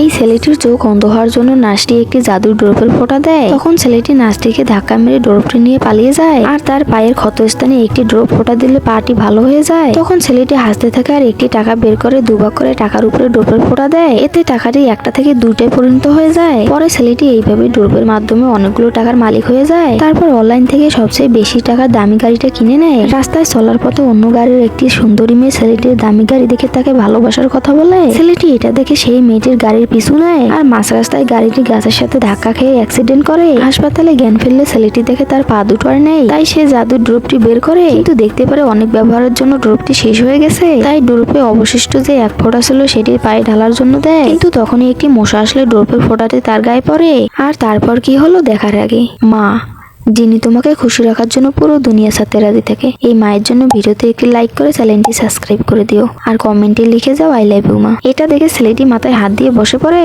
এই ছেলেটির চোখ অন্ধ হওয়ার জন্য নার্সটি একটি জাদুর ড্রপের ফোঁটা দেয়। তখন ছেলেটি নার্সটিকে ধাক্কা মেরে ড্রপটি নিয়ে পালিয়ে যায় আর তার পায়ের ক্ষতস্থানে একটি ড্রপ ফোঁটা দিলে পাটি ভালো হয়ে যায়। তখন ছেলেটি হাসতে থাকে আর একটি টাকা বের করে দুভাগ করে টাকার উপরে ড্রপের ফোঁটা দেয়। এতে টাকাটি একটা থেকে দুইটায় পরিণত হয়ে যায়। পরে ছেলেটি এইভাবে ড্রপের মাধ্যমে অনেকগুলো টাকার মালিক হয়ে যায়। তারপর অনলাইন থেকে সবচেয়ে বেশি টাকার দামি গাড়িটা কিনে নেয়। রাস্তায় চলার পথে অন্য গাড়ির একটি সুন্দরী মেয়ে ছেলেটির দামি গাড়ি দেখে তাকে ভালোবাসার কথা বলে। ছেলেটি এটা দেখে সেই মেয়েটির গাড়ির পিছু নেয় আর মাঝ রাস্তায় গাড়িটি গাছের সাথে ধাক্কা খেয়ে অ্যাক্সিডেন্ট করে। হাসপাতালে জ্ঞান ফিরলে ছেলেটি দেখে তার পা দুটো আর নেই। তাই সে জাদুর ড্রপটি বের করে, কিন্তু দেখতে পারে অনেক ব্যবহারের জন্য ড্রপটি শেষ হয়ে গেছে। তাই ড্রপে অবশিষ্ট যে এক ফোঁটা ছিল সেটি পায়ে ঢালার জন্য দেয়। কিন্তু তখনই একটি মশা আসলে ড্রপের ফোঁটাটি তার গায়ে পড়ে। আর তারপর কি হলো দেখার আগে মা, যিনি তোমাকে খুশি রাখার জন্য পুরো দুনিয়ার সাথে রাজি থাকে, এই মায়ের জন্য ভিডিওতে একটি লাইক করে চ্যানেলটি সাবস্ক্রাইব করে দিও আর কমেন্টে লিখে যাও আই লাভ ইউ মা। এটা দেখে ছেলেটি মাথায় হাত দিয়ে বসে পড়ে।